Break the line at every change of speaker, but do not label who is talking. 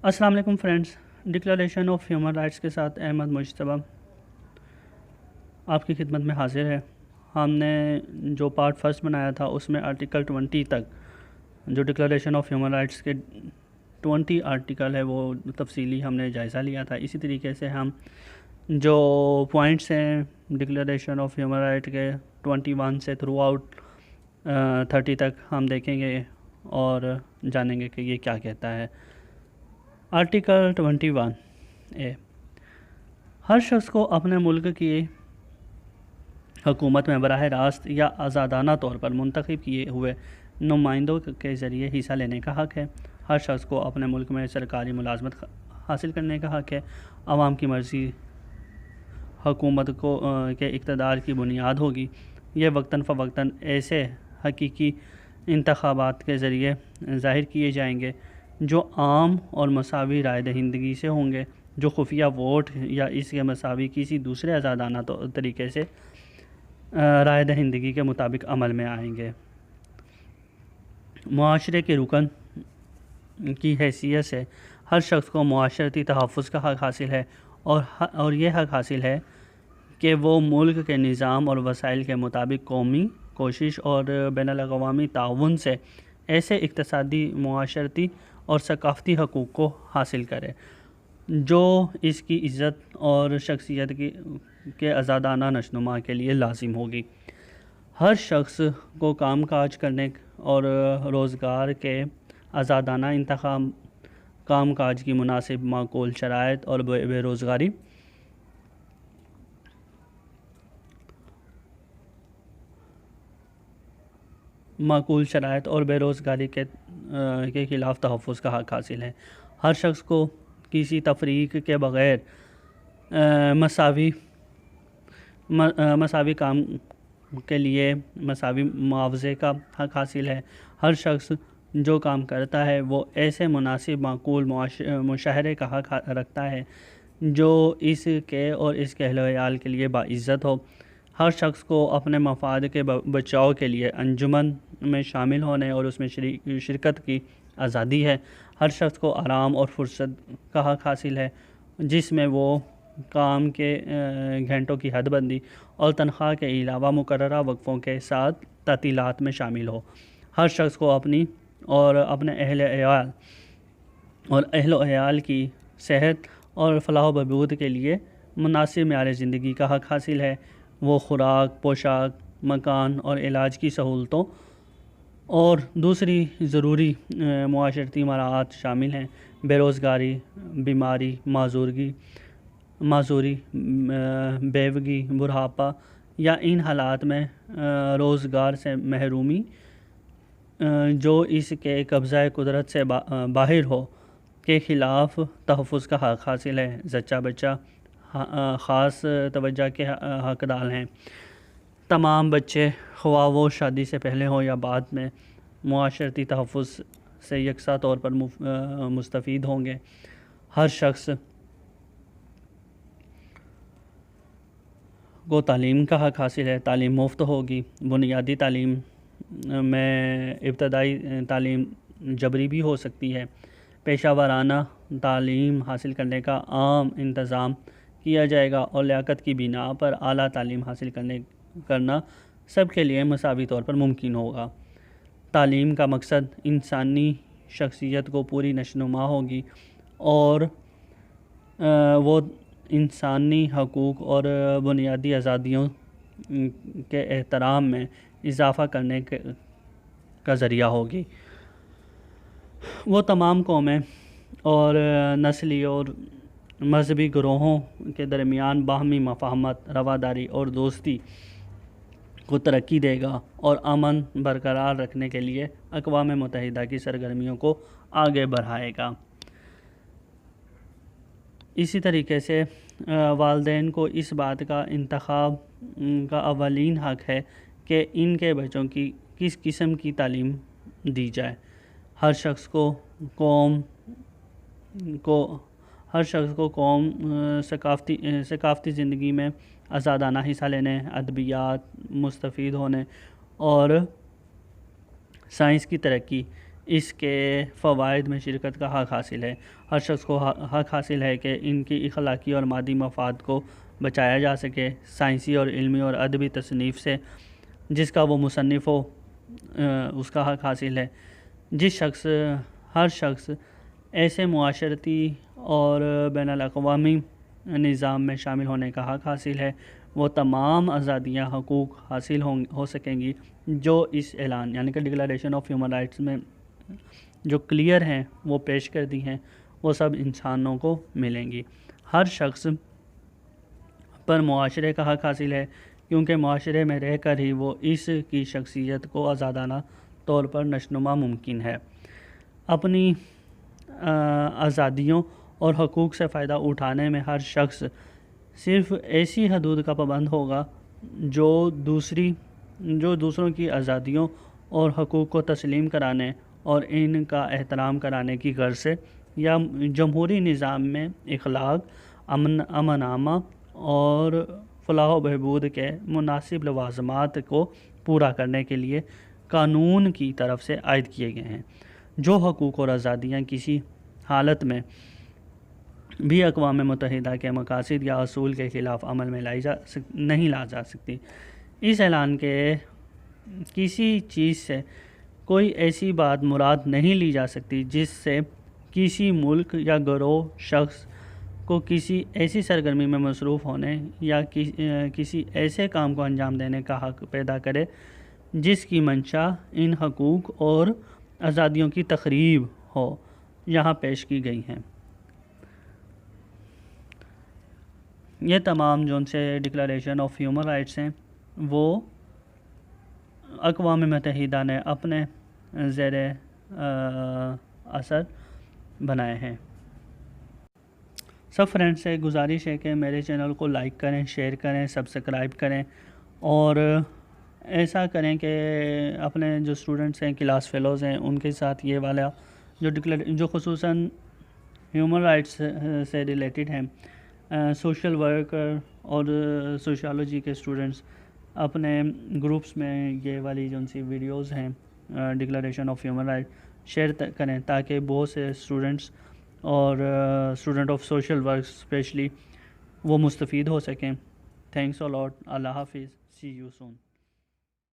السلام علیکم friends, declaration of human rights کے ساتھ احمد مشتبہ آپ کی خدمت میں حاضر ہے۔ ہم نے جو پارٹ فرسٹ بنایا تھا اس میں آرٹیکل 20 تک جو ڈکلریشن آف ہیومن رائٹس کے 20 آرٹیکل ہے وہ تفصیلی ہم نے جائزہ لیا تھا۔ اسی طریقے سے ہم جو پوائنٹس ہیں ڈکلریشن آف ہیومن رائٹ کے 21 سے تھرو آؤٹ 30 تک ہم دیکھیں گے اور جانیں گے کہ یہ کیا کہتا ہے۔ آرٹیکل 21 اے، ہر شخص کو اپنے ملک کی حکومت میں براہ راست یا آزادانہ طور پر منتخب کیے ہوئے نمائندوں کے ذریعے حصہ لینے کا حق ہے۔ ہر شخص کو اپنے ملک میں سرکاری ملازمت حاصل کرنے کا حق ہے۔ عوام کی مرضی حکومت کے اقتدار کی بنیاد ہوگی۔ یہ وقتاً فوقتاً ایسے حقیقی انتخابات کے ذریعے ظاہر کیے جائیں گے جو عام اور مساوی رائے دہندگی سے ہوں گے، جو خفیہ ووٹ یا اس کے مساوی کسی دوسرے آزادانہ طریقے سے رائے دہندگی کے مطابق عمل میں آئیں گے۔ معاشرے کے رکن کی حیثیت سے ہر شخص کو معاشرتی تحفظ کا حق حاصل ہے اور یہ حق حاصل ہے کہ وہ ملک کے نظام اور وسائل کے مطابق قومی کوشش اور بین الاقوامی تعاون سے ایسے اقتصادی، معاشرتی اور ثقافتی حقوق کو حاصل کرے جو اس کی عزت اور شخصیت کے آزادانہ نشوونما کے لیے لازم ہوگی۔ ہر شخص کو کام کاج کرنے اور روزگار کے آزادانہ انتخاب، کام کاج کی مناسب معقول شرائط اور بے روزگاری کے خلاف تحفظ کا حق حاصل ہے۔ ہر شخص کو کسی تفریق کے بغیر مساوی کام کے لیے مساوی معاوضے کا حق حاصل ہے۔ ہر شخص جو کام کرتا ہے وہ ایسے مناسب معقول مشاہرے کا حق رکھتا ہے جو اس کے اور اس کے اہل و عیال کے لیے باعزت ہو۔ ہر شخص کو اپنے مفاد کے بچاؤ کے لیے انجمن میں شامل ہونے اور اس میں شرکت کی آزادی ہے۔ ہر شخص کو آرام اور فرصت کا حق حاصل ہے جس میں وہ کام کے گھنٹوں کی حد بندی اور تنخواہ کے علاوہ مقررہ وقفوں کے ساتھ تعطیلات میں شامل ہو۔ ہر شخص کو اپنی اور اپنے اہل و عیال کی صحت اور فلاح و بہبود کے لیے مناسب معیار زندگی کا حق حاصل ہے۔ وہ خوراک، پوشاک، مکان اور علاج کی سہولتوں اور دوسری ضروری معاشرتی مراعات شامل ہیں۔ بے روزگاری، بیماری، معذوری، بیوگی، بڑھاپا یا ان حالات میں روزگار سے محرومی جو اس کے قبضہ قدرت سے باہر ہو کے خلاف تحفظ کا حق حاصل ہے۔ زچہ بچہ خاص توجہ کے حقدار ہیں۔ تمام بچے خواہ وہ شادی سے پہلے ہوں یا بعد میں معاشرتی تحفظ سے یکساں طور پر مستفید ہوں گے۔ ہر شخص کو تعلیم کا حق حاصل ہے۔ تعلیم مفت ہوگی۔ بنیادی تعلیم میں ابتدائی تعلیم جبری بھی ہو سکتی ہے۔ پیشہ ورانہ تعلیم حاصل کرنے کا عام انتظام کیا جائے گا اور لیاقت کی بنا پر اعلیٰ تعلیم حاصل کرنا سب کے لیے مساوی طور پر ممکن ہوگا۔ تعلیم کا مقصد انسانی شخصیت کو پوری نشوونما ہوگی اور وہ انسانی حقوق اور بنیادی آزادیوں کے احترام میں اضافہ کرنے کا ذریعہ ہوگی۔ وہ تمام قومیں اور نسلی اور مذہبی گروہوں کے درمیان باہمی مفاہمت، رواداری اور دوستی کو ترقی دے گا اور امن برقرار رکھنے کے لیے اقوام متحدہ کی سرگرمیوں کو آگے بڑھائے گا۔ اسی طریقے سے والدین کو اس بات کا انتخاب کا اولین حق ہے کہ ان کے بچوں کی کس قسم کی تعلیم دی جائے۔ ہر شخص کو قوم ثقافتی زندگی میں آزادانہ حصہ لینے، ادبیات مستفید ہونے اور سائنس کی ترقی، اس کے فوائد میں شرکت کا حق حاصل ہے۔ ہر شخص کو حق حاصل ہے کہ ان کی اخلاقی اور مادی مفاد کو بچایا جا سکے۔ سائنسی اور علمی اور ادبی تصنیف سے جس کا وہ مصنف ہو اس کا حق حاصل ہے۔ ہر شخص ایسے معاشرتی اور بین الاقوامی نظام میں شامل ہونے کا حق حاصل ہے۔ وہ تمام آزادیاں حقوق حاصل ہو سکیں گی جو اس اعلان یعنی کہ ڈکلریشن آف ہیومن رائٹس میں جو کلیئر ہیں وہ پیش کر دی ہیں، وہ سب انسانوں کو ملیں گی۔ ہر شخص پر معاشرے کا حق حاصل ہے کیونکہ معاشرے میں رہ کر ہی وہ اس کی شخصیت کو آزادانہ طور پر نشوونما ممکن ہے۔ اپنی آزادیوں اور حقوق سے فائدہ اٹھانے میں ہر شخص صرف ایسی حدود کا پابند ہوگا جو دوسروں کی آزادیوں اور حقوق کو تسلیم کرانے اور ان کا احترام کرانے کی غرض سے یا جمہوری نظام میں اخلاق، امن عامہ اور فلاح و بہبود کے مناسب لوازمات کو پورا کرنے کے لیے قانون کی طرف سے عائد کیے گئے ہیں۔ جو حقوق اور آزادیاں کسی حالت میں بھی اقوام متحدہ کے مقاصد یا اصول کے خلاف عمل میں نہیں لا جا سکتی۔ اس اعلان کے کسی چیز سے کوئی ایسی بات مراد نہیں لی جا سکتی جس سے کسی ملک یا گروہ شخص کو کسی ایسی سرگرمی میں مصروف ہونے یا کسی ایسے کام کو انجام دینے کا حق پیدا کرے جس کی منشا ان حقوق اور آزادیوں کی تخریب ہو، یہاں پیش کی گئی ہیں۔ یہ تمام جو ان سے ڈکلریشن آف ہیومن رائٹس ہیں وہ اقوام متحدہ نے اپنے زیر اثر بنائے ہیں۔ سب فرینڈز سے گزارش ہے کہ میرے چینل کو لائک کریں، شیئر کریں، سبسکرائب کریں اور ایسا کریں کہ اپنے جو اسٹوڈنٹس ہیں، کلاس فیلوز ہیں، ان کے ساتھ یہ والا جو خصوصاً ہیومن رائٹس سے ریلیٹڈ ہیں، سوشل ورکر اور سوشیالوجی کے اسٹوڈنٹس اپنے گروپس میں یہ والی جو سی ویڈیوز ہیں declaration of human right share کریں تاکہ بہت سے اسٹوڈنٹس اور student of social work specially وہ مستفید ہو سکیں۔ Thanks a lot. اللہ حافظ۔ See you soan.